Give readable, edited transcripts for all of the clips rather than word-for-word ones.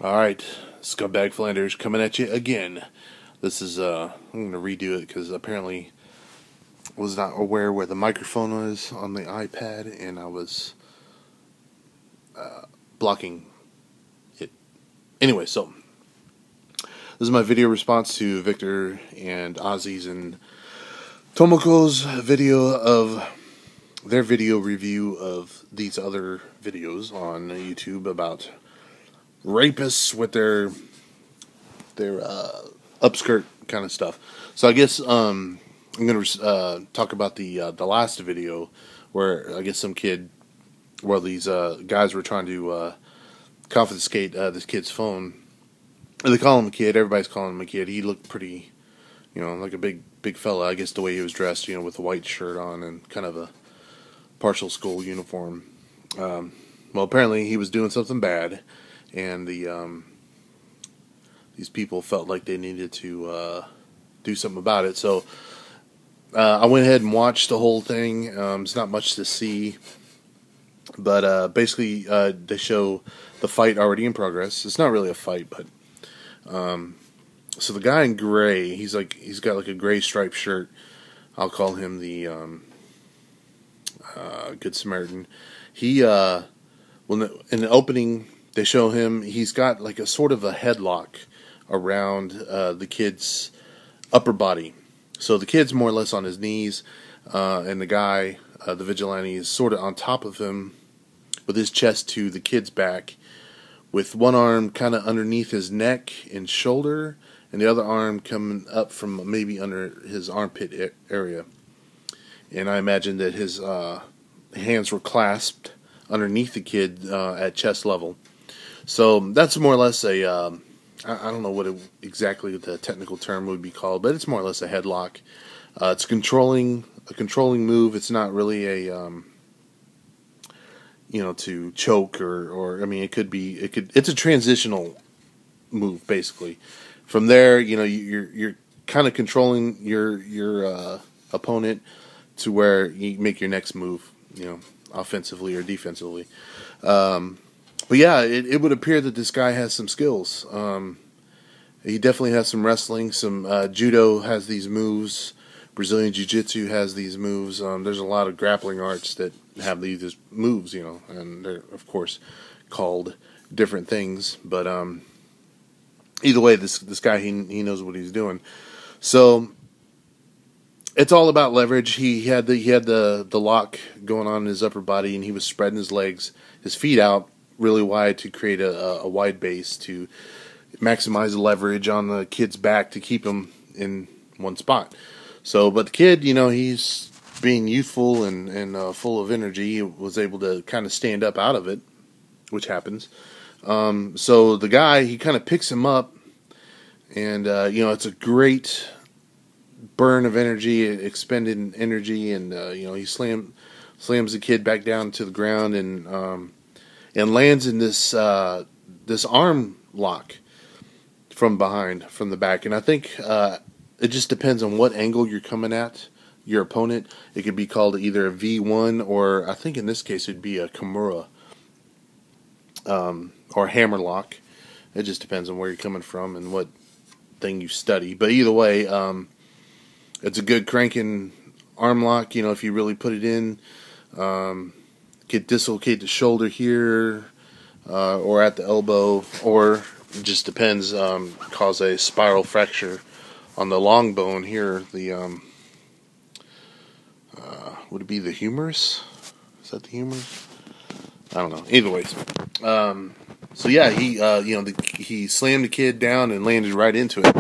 Alright, Scumbag Flanders coming at you again. This is, I'm going to redo it because apparently I was not aware where the microphone was on the iPad and I was blocking it. Anyway, so this is my video response to Victor and Ozzy's and Tomoko's video of their video review of these other videos on YouTube about rapists with their upskirt kind of stuff. So I guess I'm going to talk about the last video where I guess some kid, well, these guys were trying to confiscate this kid's phone. They call him a kid. Everybody's calling him a kid. He looked pretty, like a big fella. I guess the way he was dressed, with a white shirt on and kind of a partial school uniform. Well, apparently he was doing something bad. And these people felt like they needed to do something about it. So I went ahead and watched the whole thing. It's not much to see, but basically they show the fight already in progress. It's not really a fight, but so the guy in gray, he's got like a gray striped shirt. I'll call him the Good Samaritan. He in the opening, they show him, he's got like a sort of a headlock around the kid's upper body. So the kid's more or less on his knees, and the guy, the vigilante, is sort of on top of him with his chest to the kid's back, with one arm kind of underneath his neck and shoulder, and the other arm coming up from maybe under his armpit area. And I imagine that his hands were clasped underneath the kid at chest level. So that's more or less a, I don't know what exactly the technical term would be called, but it's more or less a headlock. It's a controlling move. It's not really a, to choke or I mean, it's a transitional move basically. From there, you're kind of controlling your opponent to where you make your next move, offensively or defensively. But yeah, it would appear that this guy has some skills. He definitely has some wrestling, some judo has these moves, Brazilian jiu-jitsu has these moves. There's a lot of grappling arts that have these moves, and they're of course called different things. But either way, this guy he knows what he's doing. So it's all about leverage. He had the lock going on in his upper body, and he was spreading his legs, his feet out really wide to create a wide base to maximize the leverage on the kid's back to keep him in one spot. So, but the kid, he's being youthful and full of energy. He was able to kind of stand up out of it, which happens. So the guy, he kind of picks him up, and it's a great burn of energy, expended energy, and he slams the kid back down to the ground and lands in this arm lock from behind, from the back. And I think it just depends on what angle you're coming at your opponent. It could be called either a V1 or I think in this case it'd be a Kimura or hammer lock. It just depends on where you're coming from and what thing you study. But either way, it's a good cranking arm lock. If you really put it in, could dislocate the shoulder here, or at the elbow, or it just depends, cause a spiral fracture on the long bone here. The would it be the humerus? Is that the humerus? I don't know. Either ways, so yeah, he slammed the kid down and landed right into it. He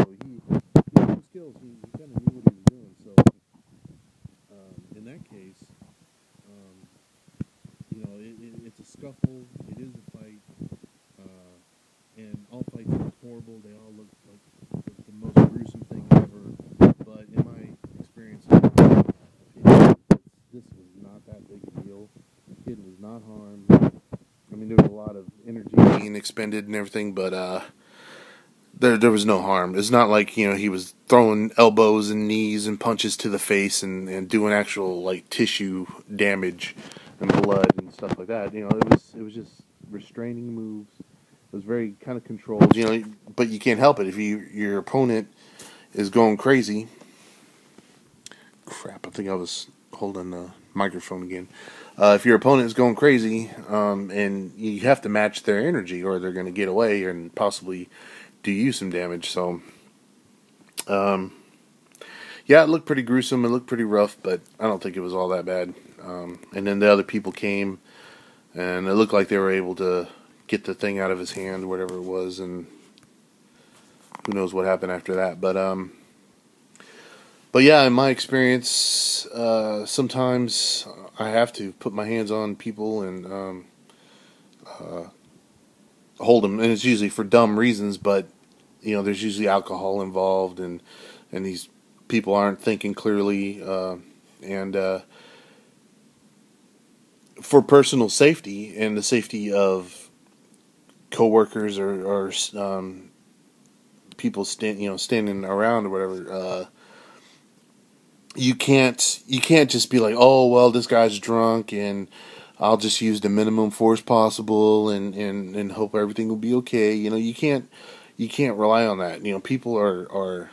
had skills. He kind of knew what he was doing. So in that case, it's a scuffle. It is a fight, and all fights look horrible. They all look like the most gruesome thing ever. But in my experience, this was not that big a deal. The kid was not harmed. I mean, there was a lot of energy being expended and everything, but there was no harm. It's not like he was throwing elbows and knees and punches to the face and doing actual like tissue damage and blood and stuff like that. It was just restraining moves It was very kind of controlled, but you can't help it if your opponent is going crazy. Crap! I think I was holding the microphone again. If your opponent is going crazy, and you have to match their energy, or they're going to get away and possibly do you some damage. So, yeah, it looked pretty gruesome. It looked pretty rough, but I don't think it was all that bad. And then the other people came, and it looked like they were able to get the thing out of his hand, whatever it was, and who knows what happened after that. But yeah, in my experience, sometimes I have to put my hands on people and hold them, and it's usually for dumb reasons. But there's usually alcohol involved, and these people aren't thinking clearly, and for personal safety and the safety of coworkers or people standing around or whatever. You can't just be like, oh well, this guy's drunk and I'll just use the minimum force possible and hope everything will be okay. You can't rely on that. People are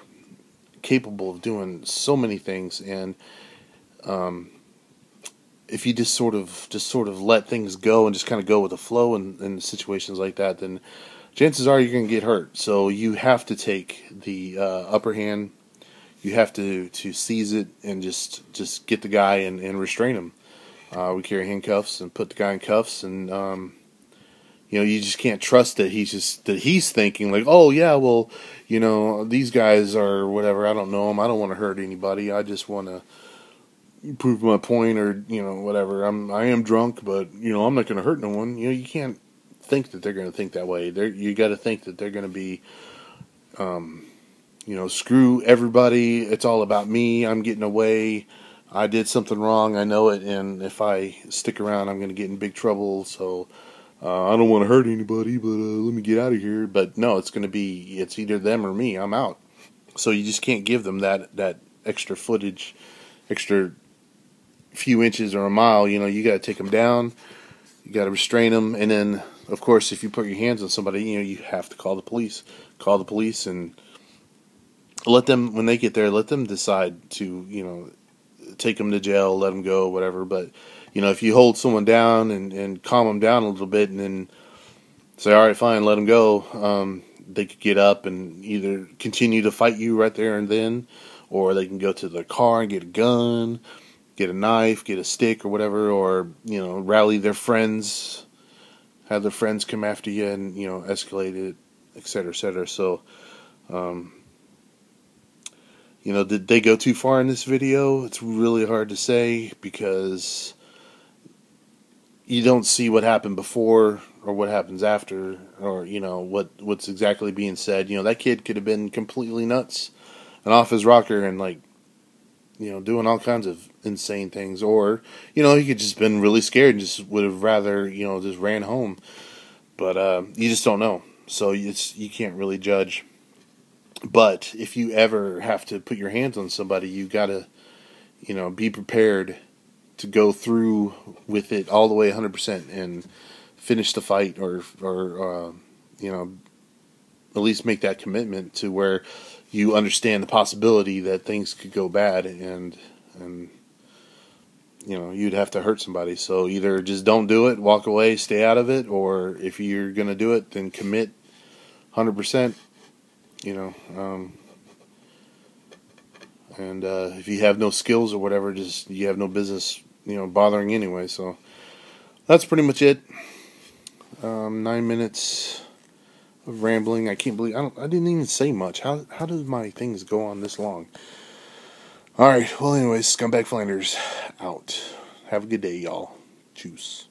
capable of doing so many things, and if you just sort of let things go and just kind of go with the flow in situations like that, then chances are you're going to get hurt. So you have to take the upper hand. You have to seize it and just get the guy and restrain him. We carry handcuffs and put the guy in cuffs, and you just can't trust that he's thinking like, oh yeah, well, these guys are whatever. I don't know them. I don't want to hurt anybody. I just want to prove my point, or whatever. I am drunk, but I'm not going to hurt no one. You can't think that they're going to think that way. You got to think that they're going to be. Screw everybody. It's all about me. I'm getting away. I did something wrong. I know it. And if I stick around, I'm going to get in big trouble. So I don't want to hurt anybody, but let me get out of here. But no, it's either them or me. I'm out. So you just can't give them that extra footage, extra few inches or a mile. You got to take them down. You got to restrain them. And then, of course, if you put your hands on somebody, you have to call the police. Call the police and let them, when they get there, let them decide to, take them to jail, let them go, whatever. But, if you hold someone down and calm them down a little bit and then say, all right, fine, let them go, they could get up and either continue to fight you right there and then, or they can go to their car and get a gun, get a knife, get a stick or whatever, or, rally their friends, have their friends come after you and, escalate it, et cetera, et cetera. So, did they go too far in this video? It's really hard to say because you don't see what happened before or what happens after, or what's exactly being said. That kid could have been completely nuts and off his rocker and doing all kinds of insane things, or he could just been really scared and just would have rather just ran home. But you just don't know, so you can't really judge. But if you ever have to put your hands on somebody, you gotta, be prepared to go through with it all the way 100% and finish the fight, or at least make that commitment to where you understand the possibility that things could go bad and you'd have to hurt somebody. So either just don't do it, walk away, stay out of it, or if you're gonna do it, then commit 100%. And if you have no skills or whatever, just you have no business, bothering anyway. So that's pretty much it. 9 minutes of rambling. I can't believe I didn't even say much. How does my things go on this long? All right. Well, anyways, Scumbag Flanders out. Have a good day, y'all. Cheers.